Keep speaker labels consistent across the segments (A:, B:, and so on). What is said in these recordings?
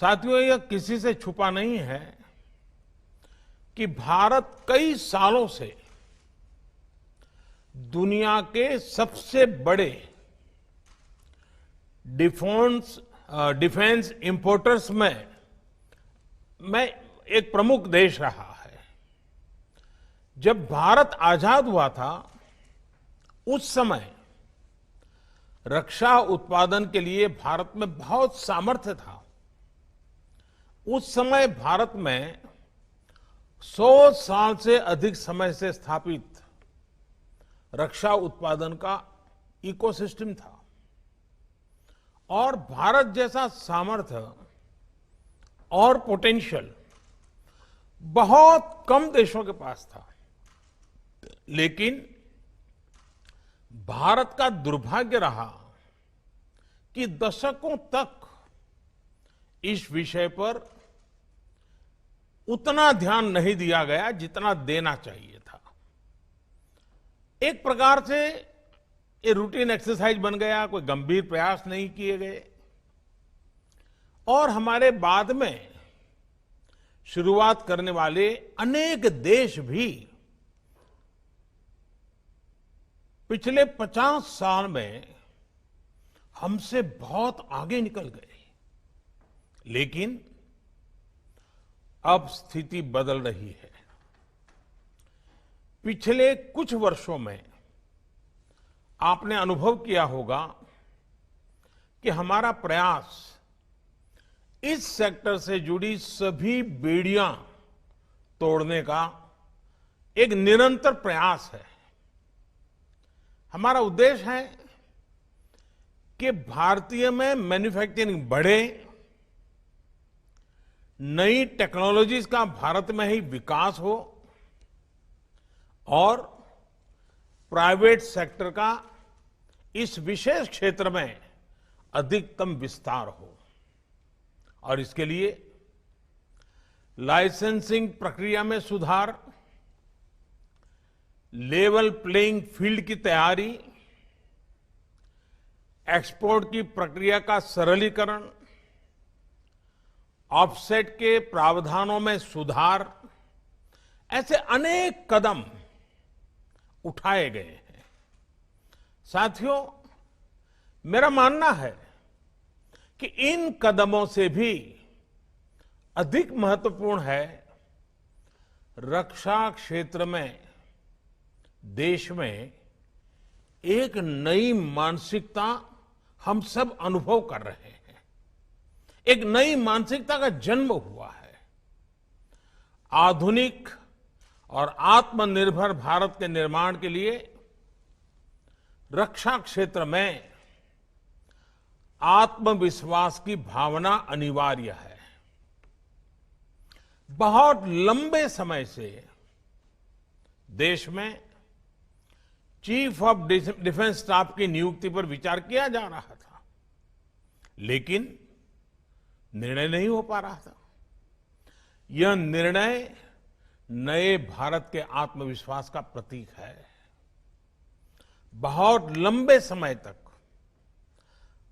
A: साथियों, यह किसी से छुपा नहीं है कि भारत कई सालों से दुनिया के सबसे बड़े डिफेंस इंपोर्टर्स में एक प्रमुख देश रहा है। जब भारत आजाद हुआ था, उस समय रक्षा उत्पादन के लिए भारत में बहुत सामर्थ्य था। उस समय भारत में 100 साल से अधिक समय से स्थापित रक्षा उत्पादन का इकोसिस्टम था और भारत जैसा सामर्थ्य और पोटेंशियल बहुत कम देशों के पास था। लेकिन भारत का दुर्भाग्य रहा कि दशकों तक इस विषय पर उतना ध्यान नहीं दिया गया जितना देना चाहिए था। एक प्रकार से ये रूटीन एक्सरसाइज बन गया, कोई गंभीर प्रयास नहीं किए गए और हमारे बाद में शुरुआत करने वाले अनेक देश भी पिछले 50 साल में हमसे बहुत आगे निकल गए। लेकिन अब स्थिति बदल रही है। पिछले कुछ वर्षों में आपने अनुभव किया होगा कि हमारा प्रयास इस सेक्टर से जुड़ी सभी बेड़ियां तोड़ने का एक निरंतर प्रयास है। हमारा उद्देश्य है कि भारतीय में मैन्युफैक्चरिंग बढ़े, नई टेक्नोलॉजीज का भारत में ही विकास हो और प्राइवेट सेक्टर का इस विशेष क्षेत्र में अधिकतम विस्तार हो। और इसके लिए लाइसेंसिंग प्रक्रिया में सुधार, लेवल प्लेइंग फील्ड की तैयारी, एक्सपोर्ट की प्रक्रिया का सरलीकरण, ऑफसेट के प्रावधानों में सुधार, ऐसे अनेक कदम उठाए गए हैं। साथियों, मेरा मानना है कि इन कदमों से भी अधिक महत्वपूर्ण है रक्षा क्षेत्र में देश में एक नई मानसिकता हम सब अनुभव कर रहे हैं। एक नई मानसिकता का जन्म हुआ है। आधुनिक और आत्मनिर्भर भारत के निर्माण के लिए रक्षा क्षेत्र में आत्मविश्वास की भावना अनिवार्य है। बहुत लंबे समय से देश में चीफ ऑफ डिफेंस स्टाफ की नियुक्ति पर विचार किया जा रहा था, लेकिन निर्णय नहीं हो पा रहा था। यह निर्णय नए भारत के आत्मविश्वास का प्रतीक है। बहुत लंबे समय तक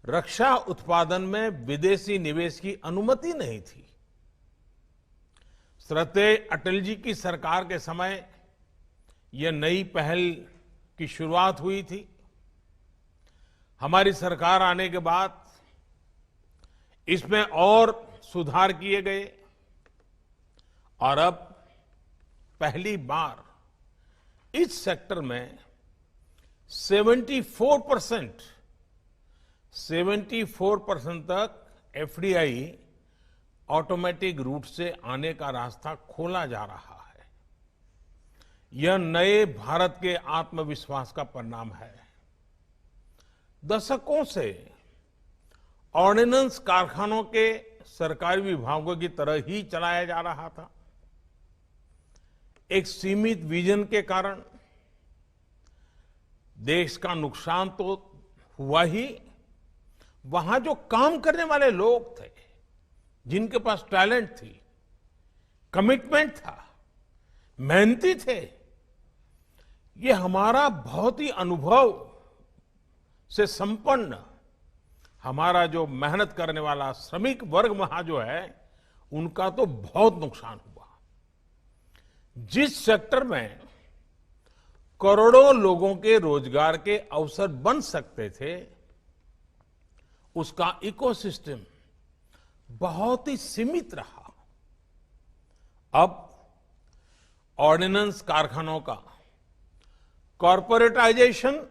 A: रक्षा उत्पादन में विदेशी निवेश की अनुमति नहीं थी। श्रद्धेय अटल जी की सरकार के समय यह नई पहल की शुरुआत हुई थी। हमारी सरकार आने के बाद इसमें और सुधार किए गए और अब पहली बार इस सेक्टर में 74% तक एफडीआई ऑटोमेटिक रूट से आने का रास्ता खोला जा रहा है। यह नए भारत के आत्मविश्वास का परिणाम है। दशकों से ऑर्डिनेंस कारखानों के सरकारी विभागों की तरह ही चलाया जा रहा था। एक सीमित विजन के कारण देश का नुकसान तो हुआ ही, वहां जो काम करने वाले लोग थे, जिनके पास टैलेंट थी, कमिटमेंट था, मेहनती थे, ये हमारा बहुत ही अनुभव से संपन्न हमारा जो मेहनत करने वाला श्रमिक वर्ग वहां जो है, उनका तो बहुत नुकसान हुआ। जिस सेक्टर में करोड़ों लोगों के रोजगार के अवसर बन सकते थे, उसका इकोसिस्टम बहुत ही सीमित रहा। अब ऑर्डिनेंस कारखानों का कॉरपोरेटाइजेशन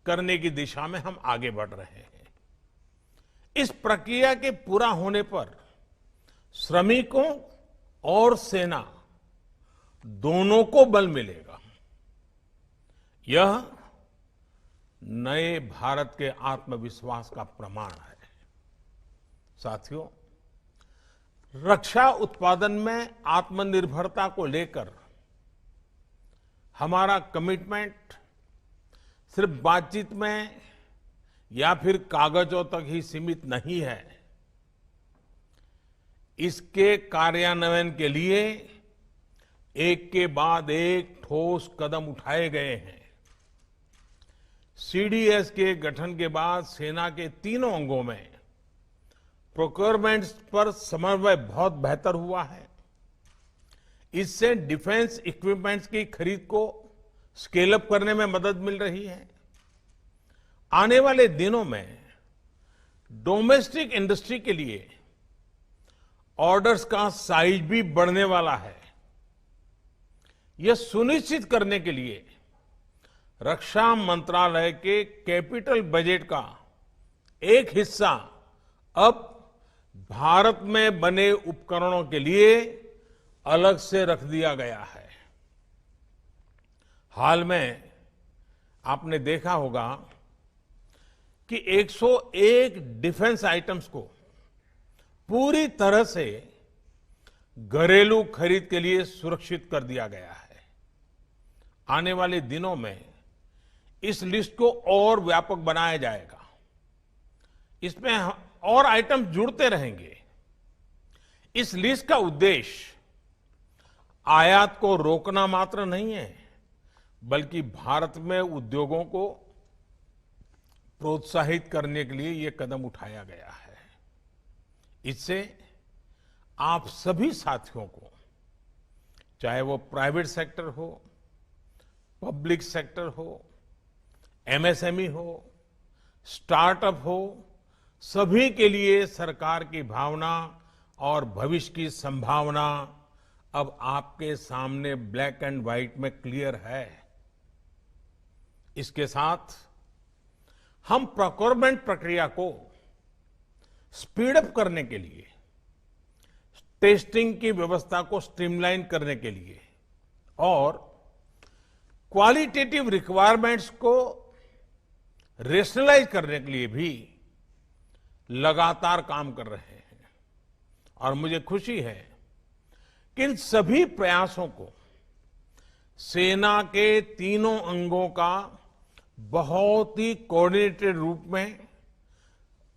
A: करने की दिशा में हम आगे बढ़ रहे हैं। इस प्रक्रिया के पूरा होने पर श्रमिकों और सेना दोनों को बल मिलेगा। यह नए भारत के आत्मविश्वास का प्रमाण है। साथियों, रक्षा उत्पादन में आत्मनिर्भरता को लेकर हमारा कमिटमेंट सिर्फ बातचीत में या फिर कागजों तक ही सीमित नहीं है। इसके कार्यान्वयन के लिए एक के बाद एक ठोस कदम उठाए गए हैं। सीडीएस के गठन के बाद सेना के तीनों अंगों में प्रोक्योरमेंट पर समन्वय बहुत बेहतर हुआ है। इससे डिफेंस इक्विपमेंट्स की खरीद को स्केल अप करने में मदद मिल रही है। आने वाले दिनों में डोमेस्टिक इंडस्ट्री के लिए ऑर्डर्स का साइज भी बढ़ने वाला है। यह सुनिश्चित करने के लिए रक्षा मंत्रालय के कैपिटल बजट का एक हिस्सा अब भारत में बने उपकरणों के लिए अलग से रख दिया गया है। हाल में आपने देखा होगा कि 101 डिफेंस आइटम्स को पूरी तरह से घरेलू खरीद के लिए सुरक्षित कर दिया गया है। आने वाले दिनों में इस लिस्ट को और व्यापक बनाया जाएगा। इसमें और आइटम जुड़ते रहेंगे। इस लिस्ट का उद्देश्य आयात को रोकना मात्र नहीं है, बल्कि भारत में उद्योगों को प्रोत्साहित करने के लिए यह कदम उठाया गया है। इससे आप सभी साथियों को, चाहे वो प्राइवेट सेक्टर हो, पब्लिक सेक्टर हो, एमएसएमई हो, स्टार्टअप हो, सभी के लिए सरकार की भावना और भविष्य की संभावना अब आपके सामने ब्लैक एंड व्हाइट में क्लियर है। इसके साथ हम प्रोक्योरमेंट प्रक्रिया को स्पीड अप करने के लिए, टेस्टिंग की व्यवस्था को स्ट्रीमलाइन करने के लिए और क्वालिटेटिव रिक्वायरमेंट्स को रेशनलाइज करने के लिए भी लगातार काम कर रहे हैं। और मुझे खुशी है कि इन सभी प्रयासों को सेना के तीनों अंगों का बहुत ही कोऑर्डिनेटेड रूप में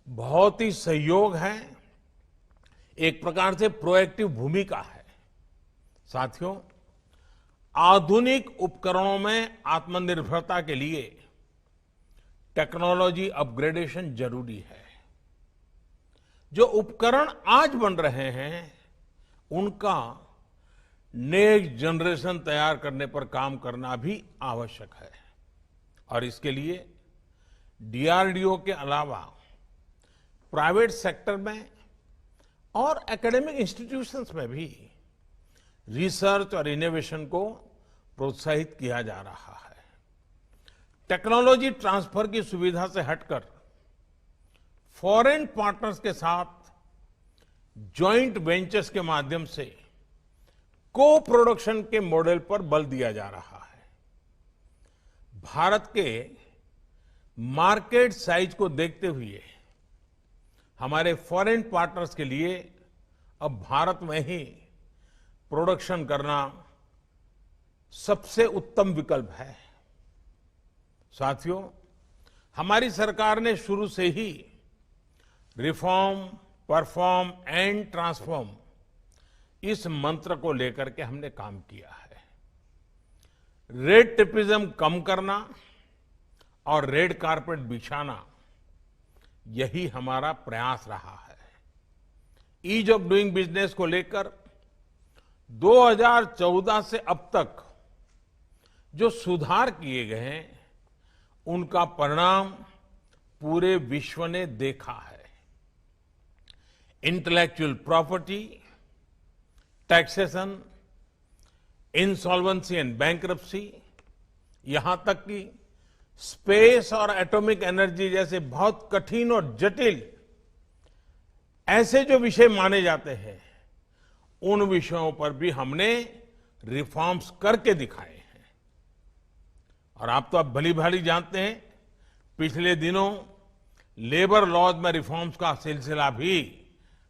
A: बहुत ही सहयोग है, एक प्रकार से प्रोएक्टिव भूमिका है। साथियों, आधुनिक उपकरणों में आत्मनिर्भरता के लिए टेक्नोलॉजी अपग्रेडेशन जरूरी है। जो उपकरण आज बन रहे हैं, उनका नेक्स्ट जनरेशन तैयार करने पर काम करना भी आवश्यक है। और इसके लिए डीआरडीओ के अलावा प्राइवेट सेक्टर में और एकेडमिक इंस्टीट्यूशंस में भी रिसर्च और इनोवेशन को प्रोत्साहित किया जा रहा है। टेक्नोलॉजी ट्रांसफर की सुविधा से हटकर फॉरेन पार्टनर्स के साथ जॉइंट वेंचर्स के माध्यम से को प्रोडक्शन के मॉडल पर बल दिया जा रहा है। भारत के मार्केट साइज को देखते हुए हमारे फॉरेन पार्टनर्स के लिए अब भारत में ही प्रोडक्शन करना सबसे उत्तम विकल्प है। साथियों, हमारी सरकार ने शुरू से ही रिफॉर्म, परफॉर्म एंड ट्रांसफॉर्म इस मंत्र को लेकर के हमने काम किया है। रेड टेपिज्म कम करना और रेड कारपेट बिछाना, यही हमारा प्रयास रहा है। ईज ऑफ डूइंग बिजनेस को लेकर 2014 से अब तक जो सुधार किए गए हैं, उनका परिणाम पूरे विश्व ने देखा है। Intellectual property, taxation, insolvency and bankruptcy, यहां तक कि स्पेस और एटॉमिक एनर्जी जैसे बहुत कठिन और जटिल ऐसे जो विषय माने जाते हैं, उन विषयों पर भी हमने रिफॉर्म्स करके दिखाए हैं। और आप तो अब भली भांति जानते हैं, पिछले दिनों लेबर लॉज में रिफॉर्म्स का सिलसिला भी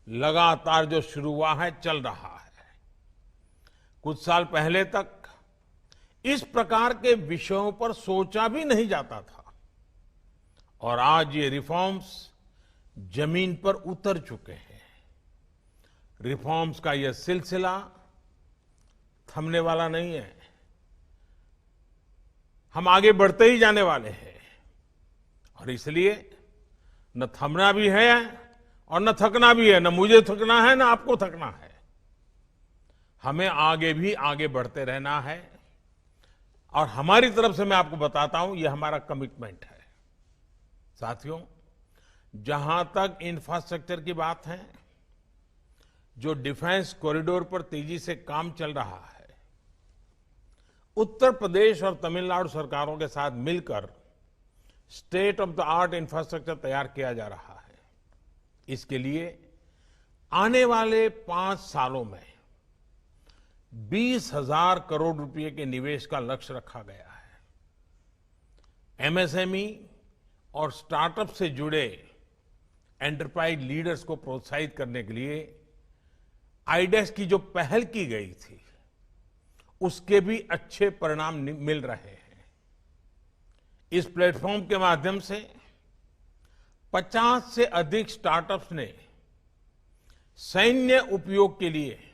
A: लगातार जो शुरू हुआ है, चल रहा है। कुछ साल पहले तक इस प्रकार के विषयों पर सोचा भी नहीं जाता था, और आज ये रिफॉर्म्स जमीन पर उतर चुके हैं। रिफॉर्म्स का यह सिलसिला थमने वाला नहीं है। हम आगे बढ़ते ही जाने वाले हैं, और इसलिए न थमना भी है और न थकना भी है। न मुझे थकना है, न आपको थकना है। हमें आगे भी आगे बढ़ते रहना है, और हमारी तरफ से मैं आपको बताता हूं, यह हमारा कमिटमेंट है। साथियों, जहां तक इंफ्रास्ट्रक्चर की बात है, जो डिफेंस कॉरिडोर पर तेजी से काम चल रहा है, उत्तर प्रदेश और तमिलनाडु सरकारों के साथ मिलकर state of the art infrastructure तैयार किया जा रहा है। इसके लिए आने वाले 5 सालों में 20,000 करोड़ रुपए के निवेश का लक्ष्य रखा गया है। एमएसएमई और स्टार्टअप से जुड़े एंटरप्राइज लीडर्स को प्रोत्साहित करने के लिए आईडेक्स की जो पहल की गई थी, उसके भी अच्छे परिणाम मिल रहे हैं। इस प्लेटफॉर्म के माध्यम से 50 से अधिक स्टार्टअप्स ने सैन्य उपयोग के लिए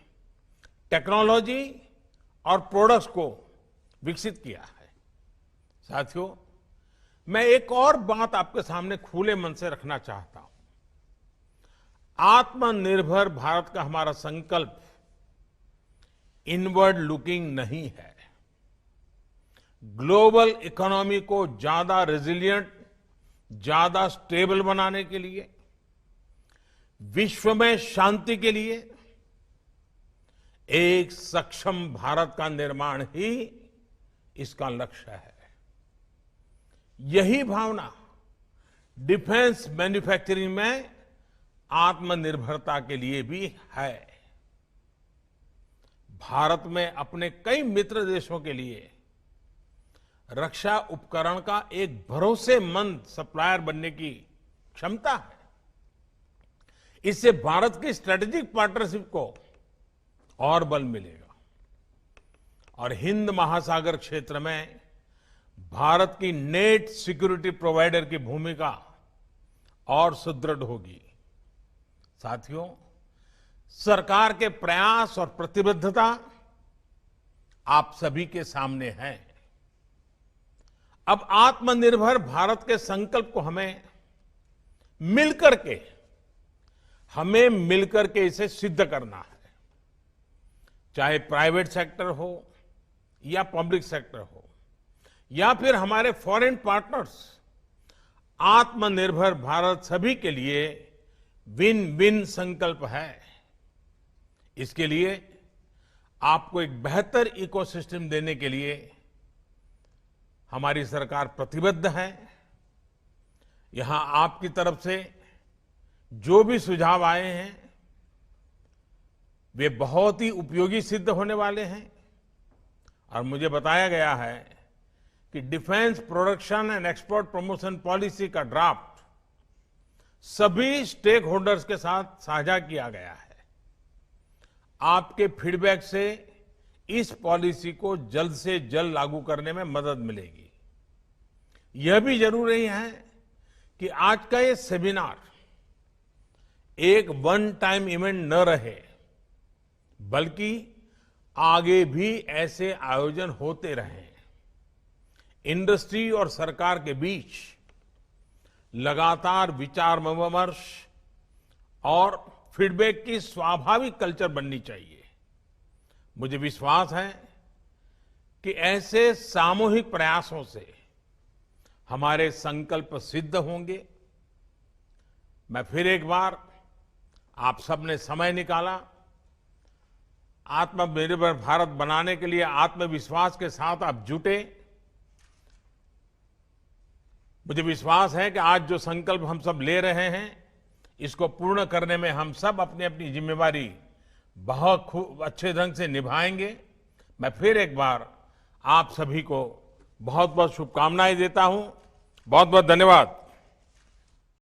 A: टेक्नोलॉजी और प्रोडक्ट्स को विकसित किया है। साथियों, मैं एक और बात आपके सामने खुले मन से रखना चाहता हूं। आत्मनिर्भर भारत का हमारा संकल्प इनवर्ड लुकिंग नहीं है। ग्लोबल इकोनॉमी को ज्यादा रेजिलिएंट, ज्यादा स्टेबल बनाने के लिए, विश्व में शांति के लिए एक सक्षम भारत का निर्माण ही इसका लक्ष्य है। यही भावना डिफेंस मैन्युफैक्चरिंग में आत्मनिर्भरता के लिए भी है। भारत में अपने कई मित्र देशों के लिए रक्षा उपकरण का एक भरोसेमंद सप्लायर बनने की क्षमता है। इससे भारत की स्ट्रेटेजिक पार्टनरशिप को और बल मिलेगा, और हिंद महासागर क्षेत्र में भारत की नेट सिक्योरिटी प्रोवाइडर की भूमिका और सुदृढ़ होगी। साथियों, सरकार के प्रयास और प्रतिबद्धता आप सभी के सामने है। अब आत्मनिर्भर भारत के संकल्प को हमें मिलकर के इसे सिद्ध करना है। चाहे प्राइवेट सेक्टर हो या पब्लिक सेक्टर हो, या फिर हमारे फॉरेन पार्टनर्स, आत्मनिर्भर भारत सभी के लिए विन विन संकल्प है। इसके लिए आपको एक बेहतर इकोसिस्टम देने के लिए हमारी सरकार प्रतिबद्ध है। यहां आपकी तरफ से जो भी सुझाव आए हैं, वे बहुत ही उपयोगी सिद्ध होने वाले हैं। और मुझे बताया गया है कि defence production and export promotion policy का ड्राफ्ट सभी स्टेक होल्डर्स के साथ साझा किया गया है। आपके फीडबैक से इस पॉलिसी को जल्द से जल्द लागू करने में मदद मिलेगी। यह भी जरूरी है कि आज का ये सेमिनार एक वन टाइम इवेंट न रहे, बल्कि आगे भी ऐसे आयोजन होते रहें। इंडस्ट्री और सरकार के बीच लगातार विचार विमर्श और फीडबैक की स्वाभाविक कल्चर बननी चाहिए। मुझे विश्वास है कि ऐसे सामूहिक प्रयासों से हमारे संकल्प सिद्ध होंगे। मैं फिर एक बार आप सबने समय निकाला, आत्मनिर्भर भारत बनाने के लिए आत्मविश्वास के साथ आप जुटे। मुझे विश्वास है कि आज जो संकल्प हम सब ले रहे हैं, इसको पूर्ण करने में हम सब अपनी अपनी जिम्मेवारी बहुत खूब अच्छे ढंग से निभाएंगे। मैं फिर एक बार आप सभी को बहुत बहुत शुभकामनाएं देता हूं। बहुत बहुत धन्यवाद।